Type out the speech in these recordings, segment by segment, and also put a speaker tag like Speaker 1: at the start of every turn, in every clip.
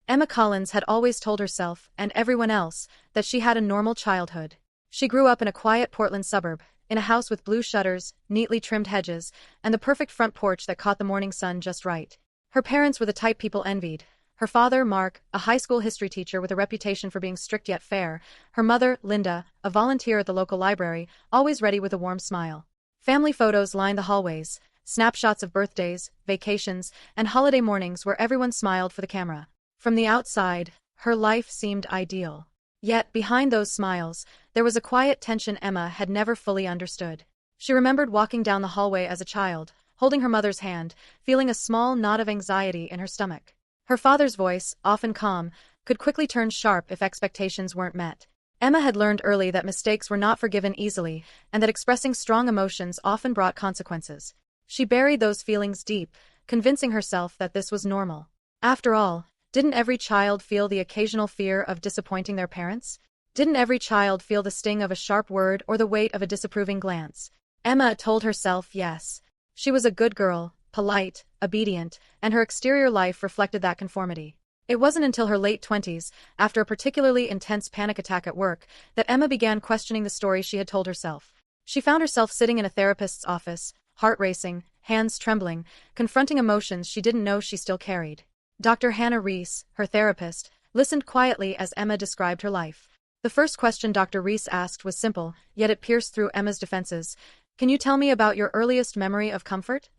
Speaker 1: Emma Collins had always told herself, and everyone else, that she had a normal childhood. She grew up in a quiet Portland suburb, in a house with blue shutters, neatly trimmed hedges, and the perfect front porch that caught the morning sun just right. Her parents were the type people envied. Her father, Mark, a high school history teacher with a reputation for being strict yet fair. Her mother, Linda, a volunteer at the local library, always ready with a warm smile. Family photos lined the hallways, snapshots of birthdays, vacations, and holiday mornings where everyone smiled for the camera. From the outside, her life seemed ideal. Yet, behind those smiles, there was a quiet tension Emma had never fully understood. She remembered walking down the hallway as a child, holding her mother's hand, feeling a small knot of anxiety in her stomach. Her father's voice, often calm, could quickly turn sharp if expectations weren't met. Emma had learned early that mistakes were not forgiven easily, and that expressing strong emotions often brought consequences. She buried those feelings deep, convincing herself that this was normal. After all, didn't every child feel the occasional fear of disappointing their parents? Didn't every child feel the sting of a sharp word or the weight of a disapproving glance? Emma told herself yes. She was a good girl, polite, obedient, and her exterior life reflected that conformity. It wasn't until her late 20s, after a particularly intense panic attack at work, that Emma began questioning the story she had told herself. She found herself sitting in a therapist's office, heart racing, hands trembling, confronting emotions she didn't know she still carried. Dr. Hannah Reese, her therapist, listened quietly as Emma described her life. The first question Dr. Reese asked was simple, yet it pierced through Emma's defenses. "Can you tell me about your earliest memory of comfort?"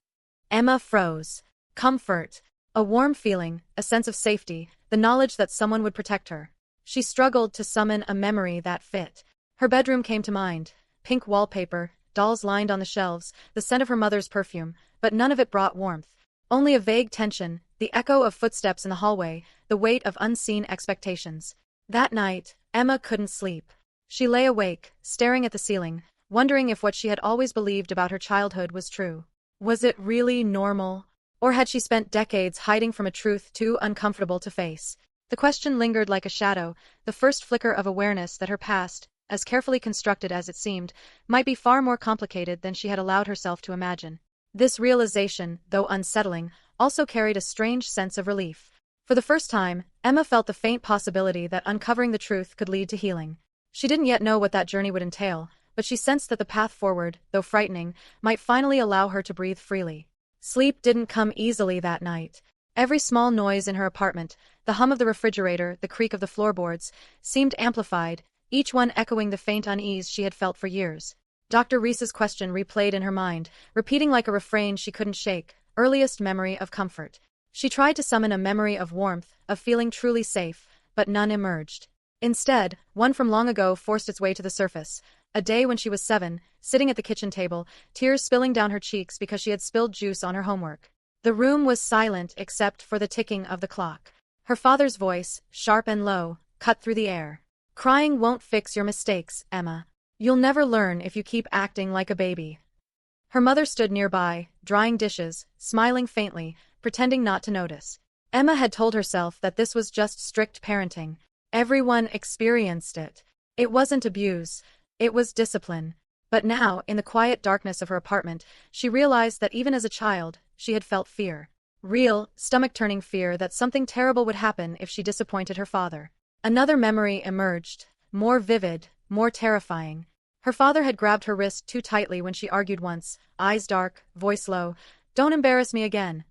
Speaker 1: Emma froze. Comfort. A warm feeling, a sense of safety, the knowledge that someone would protect her. She struggled to summon a memory that fit. Her bedroom came to mind. Pink wallpaper, dolls lined on the shelves, the scent of her mother's perfume, but none of it brought warmth. Only a vague tension, the echo of footsteps in the hallway, the weight of unseen expectations. That night, Emma couldn't sleep. She lay awake, staring at the ceiling, wondering if what she had always believed about her childhood was true. Was it really normal? Or had she spent decades hiding from a truth too uncomfortable to face? The question lingered like a shadow, the first flicker of awareness that her past, as carefully constructed as it seemed, might be far more complicated than she had allowed herself to imagine. This realization, though unsettling, also carried a strange sense of relief. For the first time, Emma felt the faint possibility that uncovering the truth could lead to healing. She didn't yet know what that journey would entail, but she sensed that the path forward, though frightening, might finally allow her to breathe freely. Sleep didn't come easily that night. Every small noise in her apartment, the hum of the refrigerator, the creak of the floorboards, seemed amplified, each one echoing the faint unease she had felt for years. Dr. Reese's question replayed in her mind, repeating like a refrain she couldn't shake, earliest memory of comfort. She tried to summon a memory of warmth, of feeling truly safe, but none emerged. Instead, one from long ago forced its way to the surface. A day when she was 7, sitting at the kitchen table, tears spilling down her cheeks because she had spilled juice on her homework. The room was silent except for the ticking of the clock. Her father's voice, sharp and low, cut through the air. "Crying won't fix your mistakes, Emma. You'll never learn if you keep acting like a baby." Her mother stood nearby, drying dishes, smiling faintly, pretending not to notice. Emma had told herself that this was just strict parenting. Everyone experienced it. It wasn't abuse. It was discipline. But now, in the quiet darkness of her apartment, she realized that even as a child, she had felt fear. Real, stomach-turning fear that something terrible would happen if she disappointed her father. Another memory emerged, more vivid, more terrifying. Her father had grabbed her wrist too tightly when she argued once, eyes dark, voice low. "Don't embarrass me again."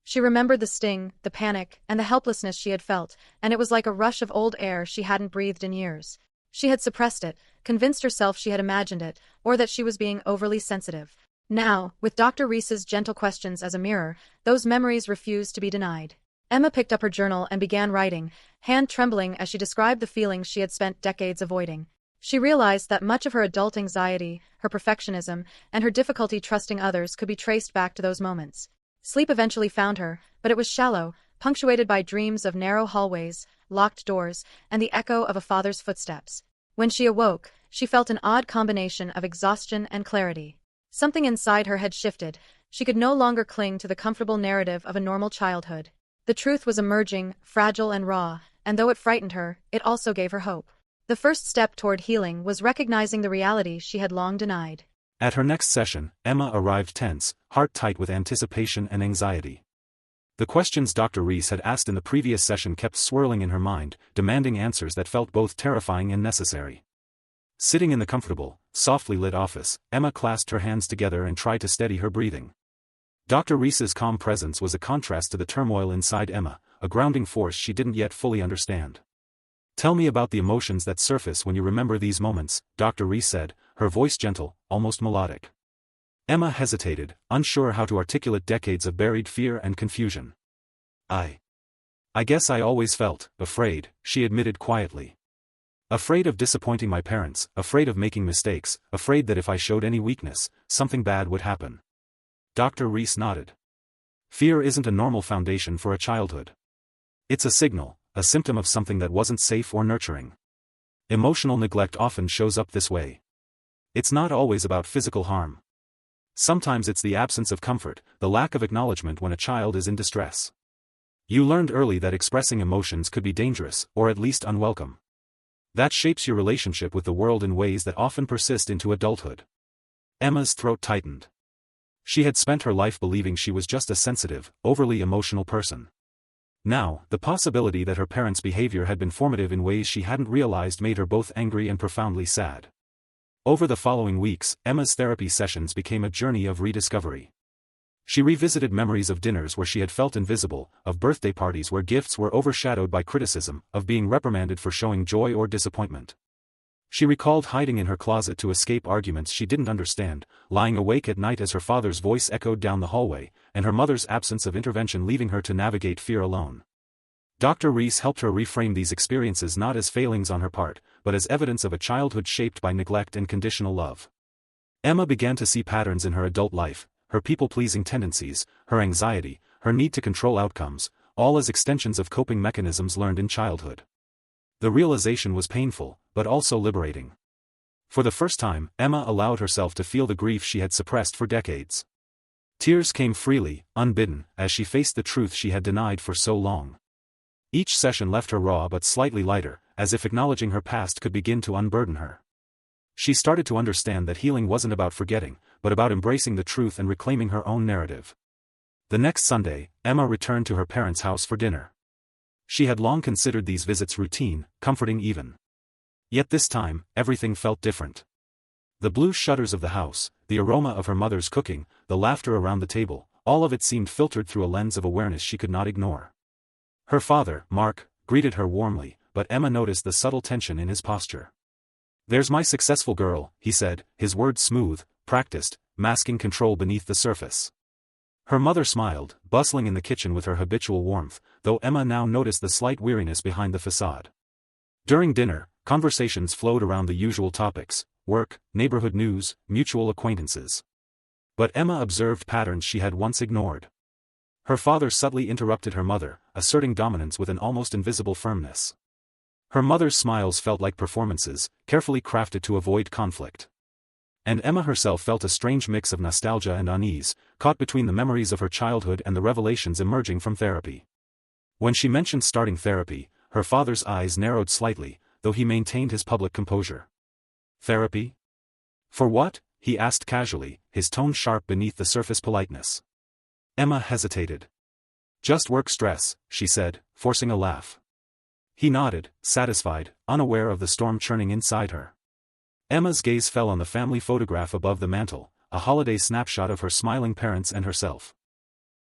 Speaker 1: She remembered the sting, the panic, and the helplessness she had felt, and it was like a rush of old air she hadn't breathed in years. She had suppressed it, convinced herself she had imagined it, or that she was being overly sensitive. Now, with Dr. Reese's gentle questions as a mirror, those memories refused to be denied. Emma picked up her journal and began writing, hand trembling as she described the feelings she had spent decades avoiding. She realized that much of her adult anxiety, her perfectionism, and her difficulty trusting others could be traced back to those moments. Sleep eventually found her, but it was shallow, punctuated by dreams of narrow hallways, locked doors, and the echo of a father's footsteps. When she awoke, she felt an odd combination of exhaustion and clarity. Something inside her had shifted. She could no longer cling to the comfortable narrative of a normal childhood. The truth was emerging, fragile and raw, and though it frightened her, it also gave her hope. The first step toward healing was recognizing the reality she had long denied.
Speaker 2: At her next session, Emma arrived tense, heart tight with anticipation and anxiety. The questions Dr. Reese had asked in the previous session kept swirling in her mind, demanding answers that felt both terrifying and necessary. Sitting in the comfortable, softly lit office, Emma clasped her hands together and tried to steady her breathing. Dr. Reese's calm presence was a contrast to the turmoil inside Emma, a grounding force she didn't yet fully understand. "Tell me about the emotions that surface when you remember these moments," Dr. Reese said, her voice gentle, almost melodic. Emma hesitated, unsure how to articulate decades of buried fear and confusion. I guess I always felt afraid," she admitted quietly. "Afraid of disappointing my parents, afraid of making mistakes, afraid that if I showed any weakness, something bad would happen." Dr. Reese nodded. "Fear isn't a normal foundation for a childhood. It's a signal, a symptom of something that wasn't safe or nurturing. Emotional neglect often shows up this way. It's not always about physical harm. Sometimes it's the absence of comfort, the lack of acknowledgement when a child is in distress. You learned early that expressing emotions could be dangerous, or at least unwelcome. That shapes your relationship with the world in ways that often persist into adulthood." Emma's throat tightened. She had spent her life believing she was just a sensitive, overly emotional person. Now, the possibility that her parents' behavior had been formative in ways she hadn't realized made her both angry and profoundly sad. Over the following weeks, Emma's therapy sessions became a journey of rediscovery. She revisited memories of dinners where she had felt invisible, of birthday parties where gifts were overshadowed by criticism, of being reprimanded for showing joy or disappointment. She recalled hiding in her closet to escape arguments she didn't understand, lying awake at night as her father's voice echoed down the hallway, and her mother's absence of intervention leaving her to navigate fear alone. Dr. Reese helped her reframe these experiences not as failings on her part, but as evidence of a childhood shaped by neglect and conditional love. Emma began to see patterns in her adult life, her people-pleasing tendencies, her anxiety, her need to control outcomes, all as extensions of coping mechanisms learned in childhood. The realization was painful, but also liberating. For the first time, Emma allowed herself to feel the grief she had suppressed for decades. Tears came freely, unbidden, as she faced the truth she had denied for so long. Each session left her raw but slightly lighter, as if acknowledging her past could begin to unburden her. She started to understand that healing wasn't about forgetting, but about embracing the truth and reclaiming her own narrative. The next Sunday, Emma returned to her parents' house for dinner. She had long considered these visits routine, comforting even. Yet this time, everything felt different. The blue shutters of the house, the aroma of her mother's cooking, the laughter around the table, all of it seemed filtered through a lens of awareness she could not ignore. Her father, Mark, greeted her warmly, but Emma noticed the subtle tension in his posture. "There's my successful girl," he said, his words smooth, practiced, masking control beneath the surface. Her mother smiled, bustling in the kitchen with her habitual warmth, though Emma now noticed the slight weariness behind the facade. During dinner, conversations flowed around the usual topics: work, neighborhood news, mutual acquaintances. But Emma observed patterns she had once ignored. Her father subtly interrupted her mother, asserting dominance with an almost invisible firmness. Her mother's smiles felt like performances, carefully crafted to avoid conflict. And Emma herself felt a strange mix of nostalgia and unease, caught between the memories of her childhood and the revelations emerging from therapy. When she mentioned starting therapy, her father's eyes narrowed slightly, though he maintained his public composure. "Therapy? For what?" he asked casually, his tone sharp beneath the surface politeness. Emma hesitated. "Just work stress," she said, forcing a laugh. He nodded, satisfied, unaware of the storm churning inside her. Emma's gaze fell on the family photograph above the mantel, a holiday snapshot of her smiling parents and herself.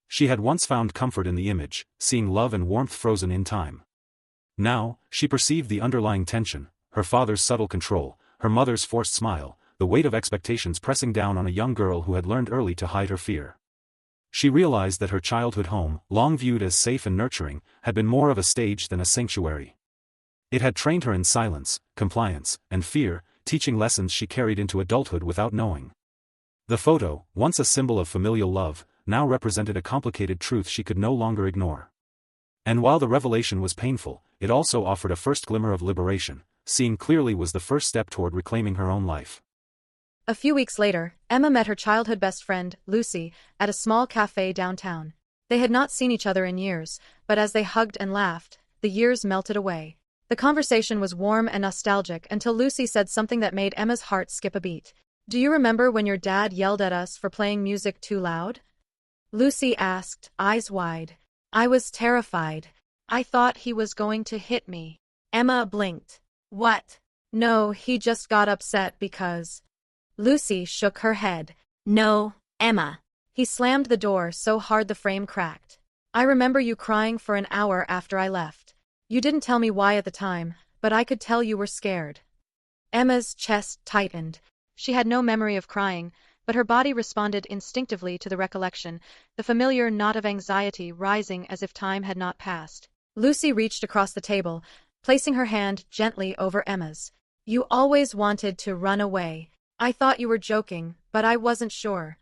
Speaker 2: She had once found comfort in the image, seeing love and warmth frozen in time. Now, she perceived the underlying tension, her father's subtle control, her mother's forced smile, the weight of expectations pressing down on a young girl who had learned early to hide her fear. She realized that her childhood home, long viewed as safe and nurturing, had been more of a stage than a sanctuary. It had trained her in silence, compliance, and fear, teaching lessons she carried into adulthood without knowing. The photo, once a symbol of familial love, now represented a complicated truth she could no longer ignore. And while the revelation was painful, it also offered a first glimmer of liberation. Seeing clearly was the first step toward reclaiming her own life.
Speaker 1: A few weeks later, Emma met her childhood best friend, Lucy, at a small cafe downtown. They had not seen each other in years, but as they hugged and laughed, the years melted away. The conversation was warm and nostalgic until Lucy said something that made Emma's heart skip a beat. "Do you remember when your dad yelled at us for playing music too loud?" Lucy asked, eyes wide. I was terrified. I thought he was going to hit me. Emma blinked. What? No, he just got upset because. Lucy shook her head. No, Emma. He slammed the door so hard the frame cracked. I remember you crying for an hour after I left. You didn't tell me why at the time, but I could tell you were scared. Emma's chest tightened. She had no memory of crying, but her body responded instinctively to the recollection, the familiar knot of anxiety rising as if time had not passed. Lucy reached across the table, placing her hand gently over Emma's. You always wanted to run away. I thought you were joking, but I wasn't sure.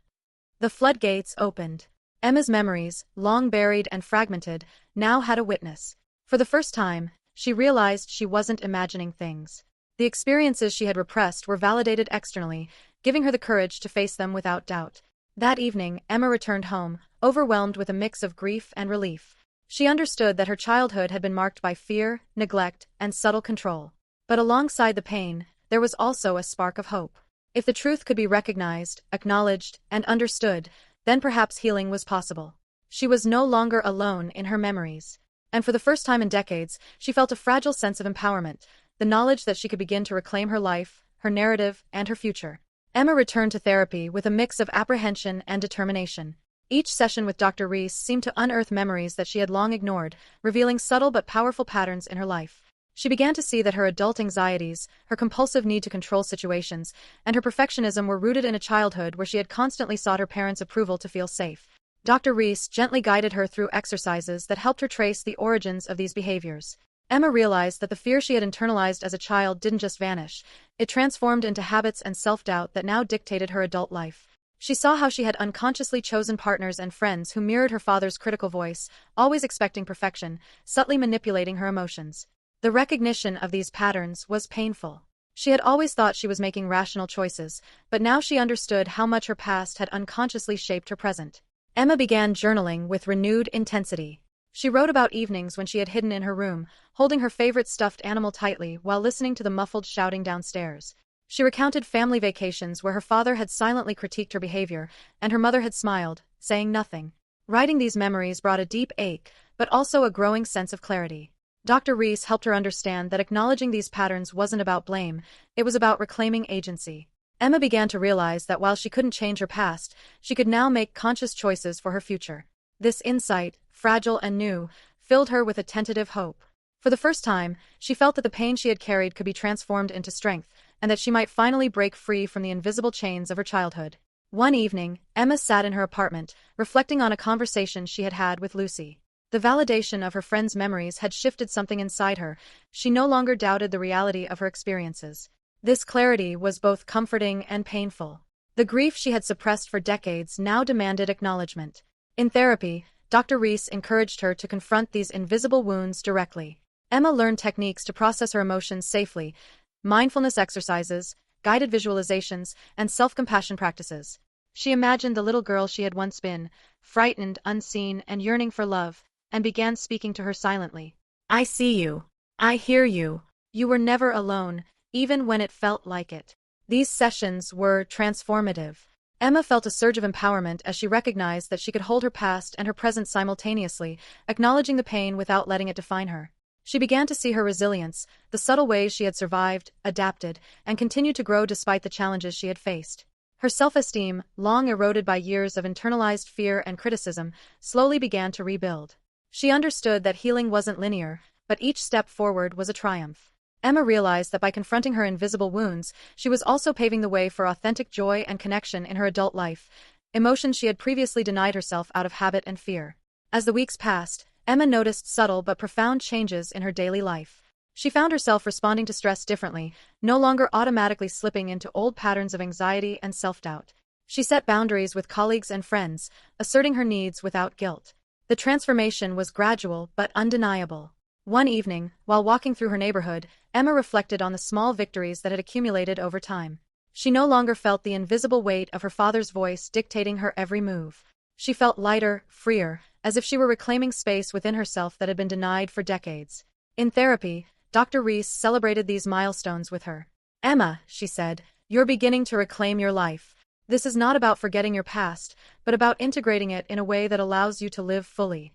Speaker 1: The floodgates opened. Emma's memories, long buried and fragmented, now had a witness. For the first time, she realized she wasn't imagining things. The experiences she had repressed were validated externally, giving her the courage to face them without doubt. That evening, Emma returned home, overwhelmed with a mix of grief and relief. She understood that her childhood had been marked by fear, neglect, and subtle control. But alongside the pain, there was also a spark of hope. If the truth could be recognized, acknowledged, and understood, then perhaps healing was possible. She was no longer alone in her memories. And for the first time in decades, she felt a fragile sense of empowerment, the knowledge that she could begin to reclaim her life, her narrative, and her future. Emma returned to therapy with a mix of apprehension and determination. Each session with Dr. Reese seemed to unearth memories that she had long ignored, revealing subtle but powerful patterns in her life. She began to see that her adult anxieties, her compulsive need to control situations, and her perfectionism were rooted in a childhood where she had constantly sought her parents' approval to feel safe. Dr. Reese gently guided her through exercises that helped her trace the origins of these behaviors. Emma realized that the fear she had internalized as a child didn't just vanish, it transformed into habits and self-doubt that now dictated her adult life. She saw how she had unconsciously chosen partners and friends who mirrored her father's critical voice, always expecting perfection, subtly manipulating her emotions. The recognition of these patterns was painful. She had always thought she was making rational choices, but now she understood how much her past had unconsciously shaped her present. Emma began journaling with renewed intensity. She wrote about evenings when she had hidden in her room, holding her favorite stuffed animal tightly while listening to the muffled shouting downstairs. She recounted family vacations where her father had silently critiqued her behavior, and her mother had smiled, saying nothing. Writing these memories brought a deep ache, but also a growing sense of clarity. Dr. Reese helped her understand that acknowledging these patterns wasn't about blame, it was about reclaiming agency. Emma began to realize that while she couldn't change her past, she could now make conscious choices for her future. This insight, fragile and new, filled her with a tentative hope. For the first time, she felt that the pain she had carried could be transformed into strength, and that she might finally break free from the invisible chains of her childhood. One evening, Emma sat in her apartment, reflecting on a conversation she had had with Lucy. The validation of her friend's memories had shifted something inside her. She no longer doubted the reality of her experiences. This clarity was both comforting and painful. The grief she had suppressed for decades now demanded acknowledgement. In therapy, Dr. Reese encouraged her to confront these invisible wounds directly. Emma learned techniques to process her emotions safely, mindfulness exercises, guided visualizations, and self-compassion practices. She imagined the little girl she had once been, frightened, unseen, and yearning for love, and began speaking to her silently. I see you. I hear you. You were never alone, even when it felt like it. These sessions were transformative. Emma felt a surge of empowerment as she recognized that she could hold her past and her present simultaneously, acknowledging the pain without letting it define her. She began to see her resilience, the subtle ways she had survived, adapted, and continued to grow despite the challenges she had faced. Her self-esteem, long eroded by years of internalized fear and criticism, slowly began to rebuild. She understood that healing wasn't linear, but each step forward was a triumph. Emma realized that by confronting her invisible wounds, she was also paving the way for authentic joy and connection in her adult life, emotions she had previously denied herself out of habit and fear. As the weeks passed, Emma noticed subtle but profound changes in her daily life. She found herself responding to stress differently, no longer automatically slipping into old patterns of anxiety and self-doubt. She set boundaries with colleagues and friends, asserting her needs without guilt. The transformation was gradual but undeniable. One evening, while walking through her neighborhood, Emma reflected on the small victories that had accumulated over time. She no longer felt the invisible weight of her father's voice dictating her every move. She felt lighter, freer, as if she were reclaiming space within herself that had been denied for decades. In therapy, Dr. Reese celebrated these milestones with her. Emma, she said, you're beginning to reclaim your life. This is not about forgetting your past, but about integrating it in a way that allows you to live fully.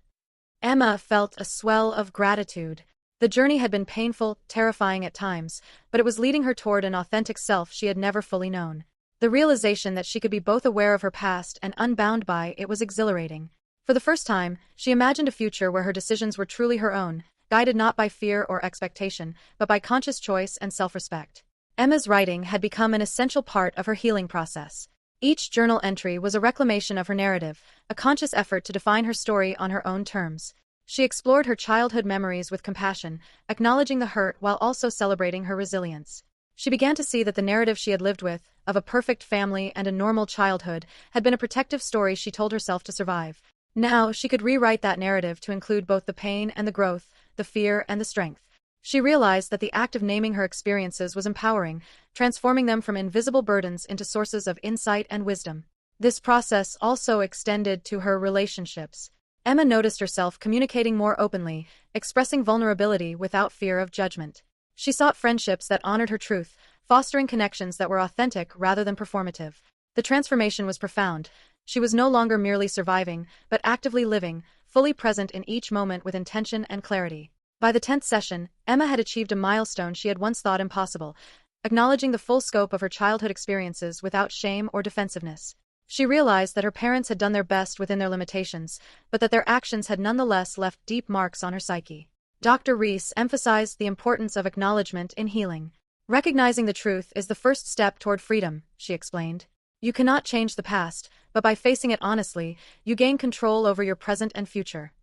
Speaker 1: Emma felt a swell of gratitude. The journey had been painful, terrifying at times, but it was leading her toward an authentic self she had never fully known. The realization that she could be both aware of her past and unbound by it was exhilarating. For the first time, she imagined a future where her decisions were truly her own, guided not by fear or expectation, but by conscious choice and self-respect. Emma's writing had become an essential part of her healing process. Each journal entry was a reclamation of her narrative, a conscious effort to define her story on her own terms. She explored her childhood memories with compassion, acknowledging the hurt while also celebrating her resilience. She began to see that the narrative she had lived with, of a perfect family and a normal childhood, had been a protective story she told herself to survive. Now, she could rewrite that narrative to include both the pain and the growth, the fear and the strength. She realized that the act of naming her experiences was empowering, transforming them from invisible burdens into sources of insight and wisdom. This process also extended to her relationships. Emma noticed herself communicating more openly, expressing vulnerability without fear of judgment. She sought friendships that honored her truth, fostering connections that were authentic rather than performative. The transformation was profound. She was no longer merely surviving, but actively living, fully present in each moment with intention and clarity. By the 10th session, Emma had achieved a milestone she had once thought impossible, acknowledging the full scope of her childhood experiences without shame or defensiveness. She realized that her parents had done their best within their limitations, but that their actions had nonetheless left deep marks on her psyche. Dr. Reese emphasized the importance of acknowledgement in healing. Recognizing the truth is the first step toward freedom, she explained. You cannot change the past, but by facing it honestly, you gain control over your present and future.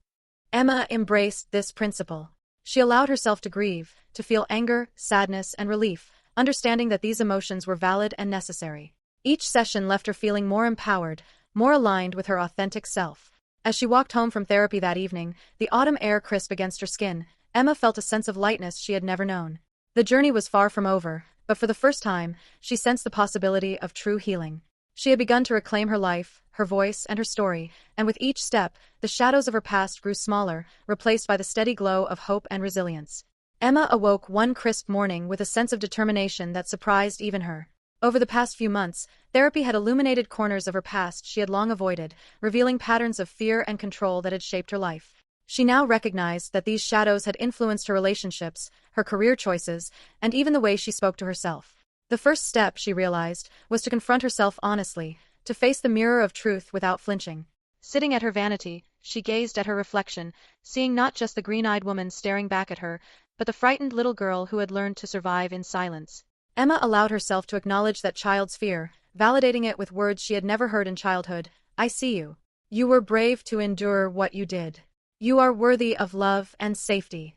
Speaker 1: Emma embraced this principle. She allowed herself to grieve, to feel anger, sadness, and relief, understanding that these emotions were valid and necessary. Each session left her feeling more empowered, more aligned with her authentic self. As she walked home from therapy that evening, the autumn air crisp against her skin, Emma felt a sense of lightness she had never known. The journey was far from over, but for the first time, she sensed the possibility of true healing. She had begun to reclaim her life, her voice, and her story, and with each step, the shadows of her past grew smaller, replaced by the steady glow of hope and resilience. Emma awoke one crisp morning with a sense of determination that surprised even her. Over the past few months, therapy had illuminated corners of her past she had long avoided, revealing patterns of fear and control that had shaped her life. She now recognized that these shadows had influenced her relationships, her career choices, and even the way she spoke to herself. The first step, she realized, was to confront herself honestly, to face the mirror of truth without flinching. Sitting at her vanity, she gazed at her reflection, seeing not just the green-eyed woman staring back at her, but the frightened little girl who had learned to survive in silence. Emma allowed herself to acknowledge that child's fear, validating it with words she had never heard in childhood. I see you. You were brave to endure what you did. You are worthy of love and safety.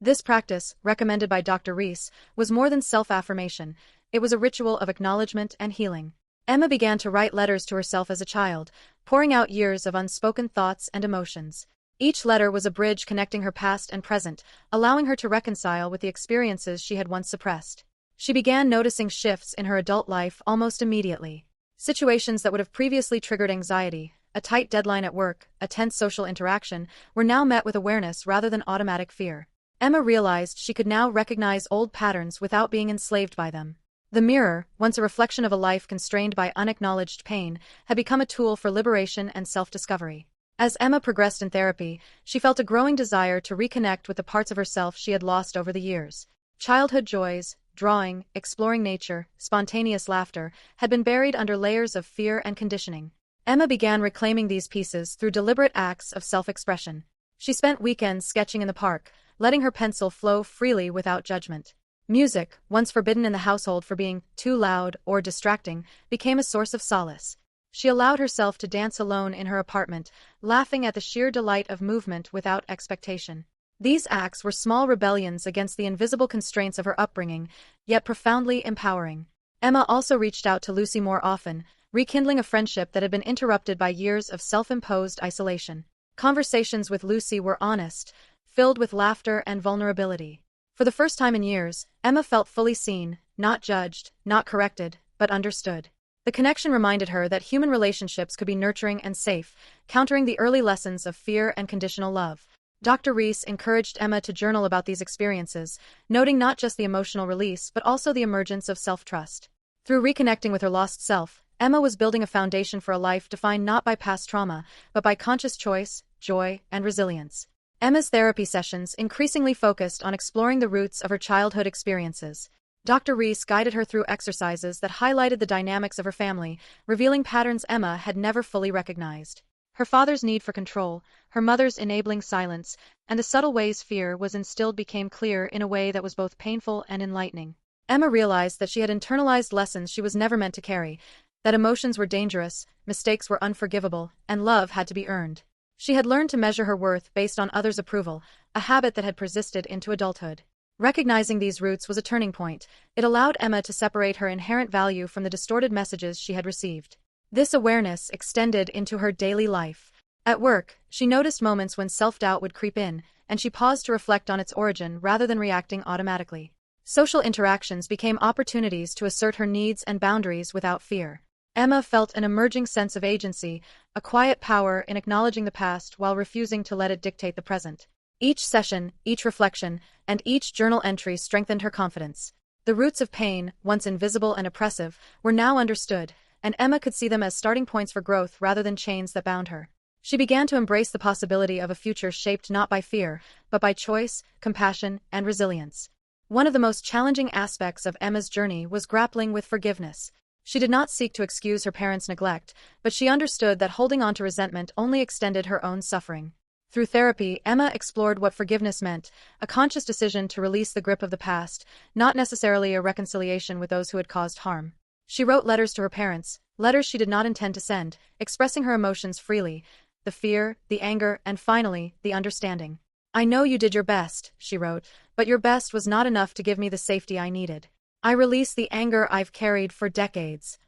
Speaker 1: This practice, recommended by Dr. Reese, was more than self-affirmation. It was a ritual of acknowledgement and healing. Emma began to write letters to herself as a child, pouring out years of unspoken thoughts and emotions. Each letter was a bridge connecting her past and present, allowing her to reconcile with the experiences she had once suppressed. She began noticing shifts in her adult life almost immediately. Situations that would have previously triggered anxiety, a tight deadline at work, a tense social interaction, were now met with awareness rather than automatic fear. Emma realized she could now recognize old patterns without being enslaved by them. The mirror, once a reflection of a life constrained by unacknowledged pain, had become a tool for liberation and self-discovery. As Emma progressed in therapy, she felt a growing desire to reconnect with the parts of herself she had lost over the years. Childhood joys, drawing, exploring nature, spontaneous laughter, had been buried under layers of fear and conditioning. Emma began reclaiming these pieces through deliberate acts of self-expression. She spent weekends sketching in the park, letting her pencil flow freely without judgment. Music, once forbidden in the household for being too loud or distracting, became a source of solace. She allowed herself to dance alone in her apartment, laughing at the sheer delight of movement without expectation. These acts were small rebellions against the invisible constraints of her upbringing, yet profoundly empowering. Emma also reached out to Lucy more often, rekindling a friendship that had been interrupted by years of self-imposed isolation. Conversations with Lucy were honest, filled with laughter and vulnerability. For the first time in years, Emma felt fully seen, not judged, not corrected, but understood. The connection reminded her that human relationships could be nurturing and safe, countering the early lessons of fear and conditional love. Dr. Reese encouraged Emma to journal about these experiences, noting not just the emotional release but also the emergence of self-trust. Through reconnecting with her lost self, Emma was building a foundation for a life defined not by past trauma, but by conscious choice, joy, and resilience. Emma's therapy sessions increasingly focused on exploring the roots of her childhood experiences. Dr. Reese guided her through exercises that highlighted the dynamics of her family, revealing patterns Emma had never fully recognized. Her father's need for control, her mother's enabling silence, and the subtle ways fear was instilled became clear in a way that was both painful and enlightening. Emma realized that she had internalized lessons she was never meant to carry, that emotions were dangerous, mistakes were unforgivable, and love had to be earned. She had learned to measure her worth based on others' approval, a habit that had persisted into adulthood. Recognizing these roots was a turning point. It allowed Emma to separate her inherent value from the distorted messages she had received. This awareness extended into her daily life. At work, she noticed moments when self-doubt would creep in, and she paused to reflect on its origin rather than reacting automatically. Social interactions became opportunities to assert her needs and boundaries without fear. Emma felt an emerging sense of agency, a quiet power in acknowledging the past while refusing to let it dictate the present. Each session, each reflection, and each journal entry strengthened her confidence. The roots of pain, once invisible and oppressive, were now understood, and Emma could see them as starting points for growth rather than chains that bound her. She began to embrace the possibility of a future shaped not by fear, but by choice, compassion, and resilience. One of the most challenging aspects of Emma's journey was grappling with forgiveness. She did not seek to excuse her parents' neglect, but she understood that holding on to resentment only extended her own suffering. Through therapy, Emma explored what forgiveness meant, a conscious decision to release the grip of the past, not necessarily a reconciliation with those who had caused harm. She wrote letters to her parents, letters she did not intend to send, expressing her emotions freely, the fear, the anger, and finally, the understanding. "I know you did your best," she wrote, "but your best was not enough to give me the safety I needed. I release the anger I've carried for decades."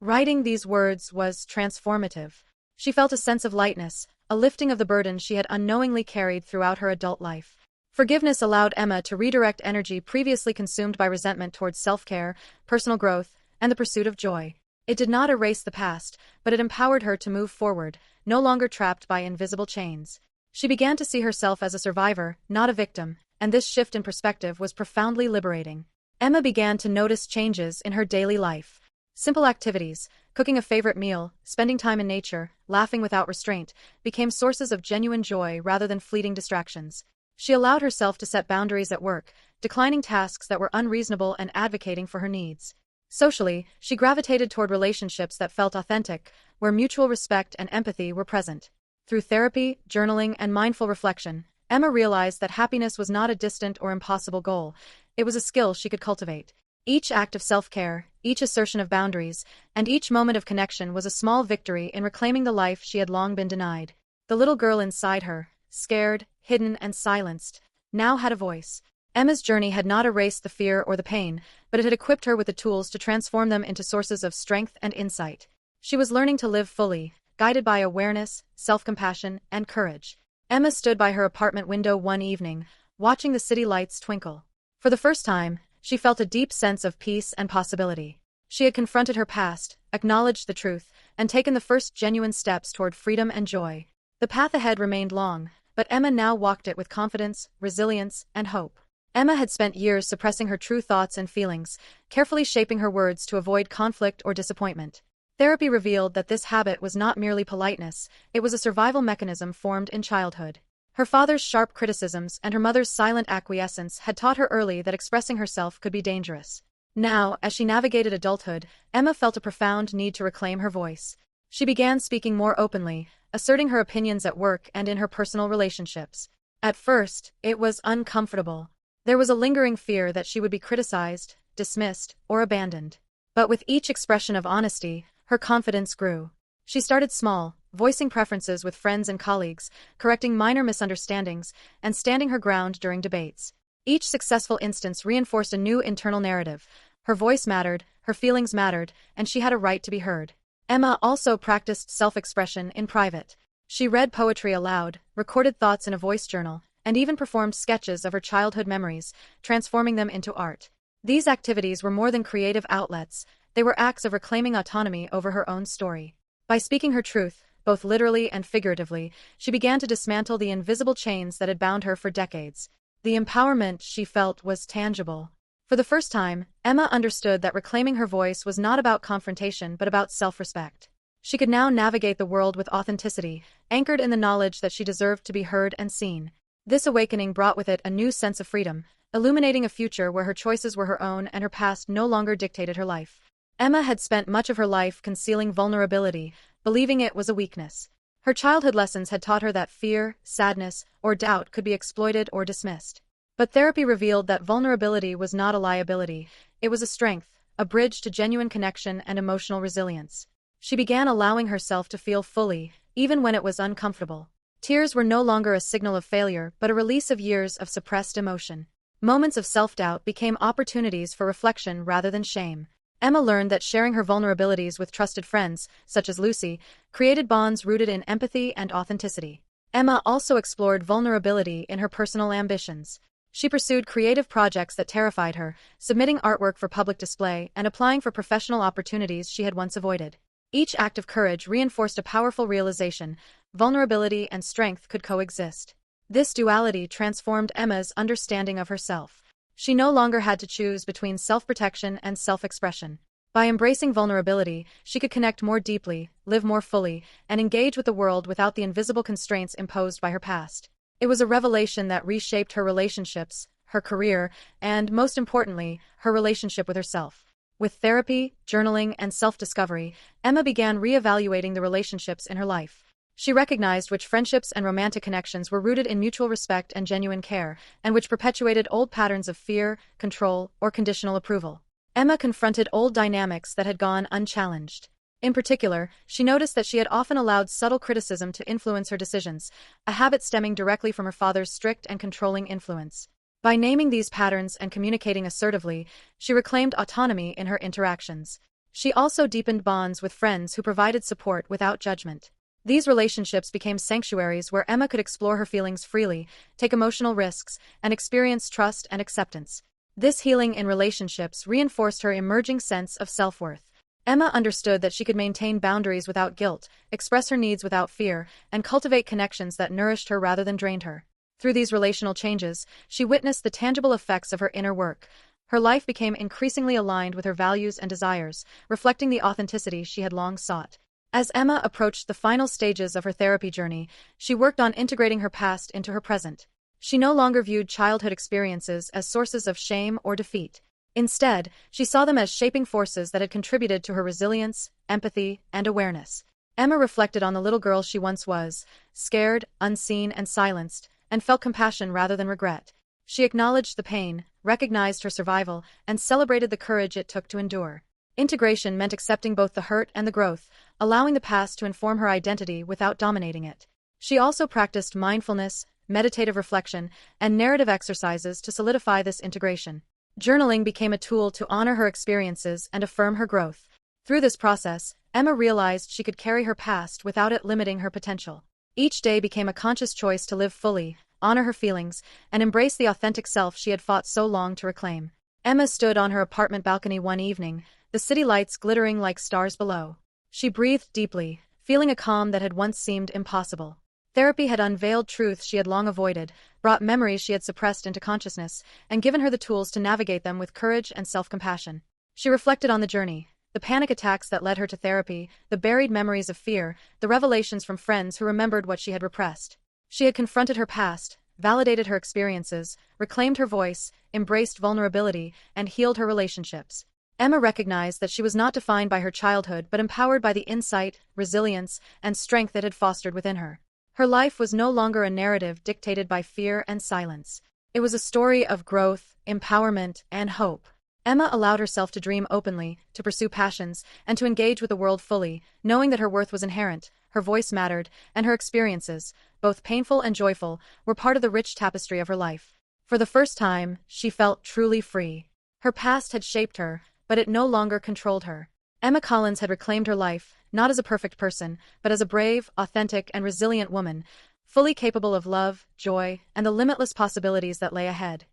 Speaker 1: Writing these words was transformative. She felt a sense of lightness, a lifting of the burden she had unknowingly carried throughout her adult life. Forgiveness allowed Emma to redirect energy previously consumed by resentment towards self-care, personal growth, and the pursuit of joy. It did not erase the past, but it empowered her to move forward, no longer trapped by invisible chains. She began to see herself as a survivor, not a victim, and this shift in perspective was profoundly liberating. Emma began to notice changes in her daily life. Simple activities, cooking a favorite meal, spending time in nature, laughing without restraint, became sources of genuine joy rather than fleeting distractions. She allowed herself to set boundaries at work, declining tasks that were unreasonable and advocating for her needs. Socially, she gravitated toward relationships that felt authentic, where mutual respect and empathy were present. Through therapy, journaling, and mindful reflection, Emma realized that happiness was not a distant or impossible goal. It was a skill she could cultivate. Each act of self-care, each assertion of boundaries, and each moment of connection was a small victory in reclaiming the life she had long been denied. The little girl inside her, scared, hidden, and silenced, now had a voice. Emma's journey had not erased the fear or the pain, but it had equipped her with the tools to transform them into sources of strength and insight. She was learning to live fully, guided by awareness, self-compassion, and courage. Emma stood by her apartment window one evening, watching the city lights twinkle. For the first time, she felt a deep sense of peace and possibility. She had confronted her past, acknowledged the truth, and taken the first genuine steps toward freedom and joy. The path ahead remained long, but Emma now walked it with confidence, resilience, and hope. Emma had spent years suppressing her true thoughts and feelings, carefully shaping her words to avoid conflict or disappointment. Therapy revealed that this habit was not merely politeness, it was a survival mechanism formed in childhood. Her father's sharp criticisms and her mother's silent acquiescence had taught her early that expressing herself could be dangerous. Now, as she navigated adulthood, Emma felt a profound need to reclaim her voice. She began speaking more openly, asserting her opinions at work and in her personal relationships. At first, it was uncomfortable. There was a lingering fear that she would be criticized, dismissed, or abandoned. But with each expression of honesty, her confidence grew. She started small, voicing preferences with friends and colleagues, correcting minor misunderstandings, and standing her ground during debates. Each successful instance reinforced a new internal narrative. Her voice mattered, her feelings mattered, and she had a right to be heard. Emma also practiced self-expression in private. She read poetry aloud, recorded thoughts in a voice journal, and even performed sketches of her childhood memories, transforming them into art. These activities were more than creative outlets, they were acts of reclaiming autonomy over her own story. By speaking her truth, both literally and figuratively, she began to dismantle the invisible chains that had bound her for decades. The empowerment she felt was tangible. For the first time, Emma understood that reclaiming her voice was not about confrontation but about self-respect. She could now navigate the world with authenticity, anchored in the knowledge that she deserved to be heard and seen. This awakening brought with it a new sense of freedom, illuminating a future where her choices were her own and her past no longer dictated her life. Emma had spent much of her life concealing vulnerability, believing it was a weakness. Her childhood lessons had taught her that fear, sadness, or doubt could be exploited or dismissed. But therapy revealed that vulnerability was not a liability, it was a strength, a bridge to genuine connection and emotional resilience. She began allowing herself to feel fully, even when it was uncomfortable. Tears were no longer a signal of failure but a release of years of suppressed emotion. Moments of self-doubt became opportunities for reflection rather than shame. Emma learned that sharing her vulnerabilities with trusted friends, such as Lucy, created bonds rooted in empathy and authenticity. Emma also explored vulnerability in her personal ambitions. She pursued creative projects that terrified her, submitting artwork for public display and applying for professional opportunities she had once avoided. Each act of courage reinforced a powerful realization: vulnerability and strength could coexist. This duality transformed Emma's understanding of herself. She no longer had to choose between self-protection and self-expression. By embracing vulnerability, she could connect more deeply, live more fully, and engage with the world without the invisible constraints imposed by her past. It was a revelation that reshaped her relationships, her career, and, most importantly, her relationship with herself. With therapy, journaling, and self-discovery, Emma began re-evaluating the relationships in her life. She recognized which friendships and romantic connections were rooted in mutual respect and genuine care, and which perpetuated old patterns of fear, control, or conditional approval. Emma confronted old dynamics that had gone unchallenged. In particular, she noticed that she had often allowed subtle criticism to influence her decisions, a habit stemming directly from her father's strict and controlling influence. By naming these patterns and communicating assertively, she reclaimed autonomy in her interactions. She also deepened bonds with friends who provided support without judgment. These relationships became sanctuaries where Emma could explore her feelings freely, take emotional risks, and experience trust and acceptance. This healing in relationships reinforced her emerging sense of self-worth. Emma understood that she could maintain boundaries without guilt, express her needs without fear, and cultivate connections that nourished her rather than drained her. Through these relational changes, she witnessed the tangible effects of her inner work. Her life became increasingly aligned with her values and desires, reflecting the authenticity she had long sought. As Emma approached the final stages of her therapy journey, she worked on integrating her past into her present. She no longer viewed childhood experiences as sources of shame or defeat. Instead, she saw them as shaping forces that had contributed to her resilience, empathy, and awareness. Emma reflected on the little girl she once was, scared, unseen, and silenced, and felt compassion rather than regret. She acknowledged the pain, recognized her survival, and celebrated the courage it took to endure. Integration meant accepting both the hurt and the growth, allowing the past to inform her identity without dominating it. She also practiced mindfulness, meditative reflection, and narrative exercises to solidify this integration. Journaling became a tool to honor her experiences and affirm her growth. Through this process, Emma realized she could carry her past without it limiting her potential. Each day became a conscious choice to live fully, honor her feelings, and embrace the authentic self she had fought so long to reclaim. Emma stood on her apartment balcony one evening, the city lights glittering like stars below. She breathed deeply, feeling a calm that had once seemed impossible. Therapy had unveiled truths she had long avoided, brought memories she had suppressed into consciousness, and given her the tools to navigate them with courage and self-compassion. She reflected on the journey, the panic attacks that led her to therapy, the buried memories of fear, the revelations from friends who remembered what she had repressed. She had confronted her past, validated her experiences, reclaimed her voice, embraced vulnerability, and healed her relationships. Emma recognized that she was not defined by her childhood but empowered by the insight, resilience, and strength it had fostered within her. Her life was no longer a narrative dictated by fear and silence. It was a story of growth, empowerment, and hope. Emma allowed herself to dream openly, to pursue passions, and to engage with the world fully, knowing that her worth was inherent, her voice mattered, and her experiences, both painful and joyful, were part of the rich tapestry of her life. For the first time, she felt truly free. Her past had shaped her, but it no longer controlled her. Emma Collins had reclaimed her life, not as a perfect person, but as a brave, authentic, and resilient woman, fully capable of love, joy, and the limitless possibilities that lay ahead.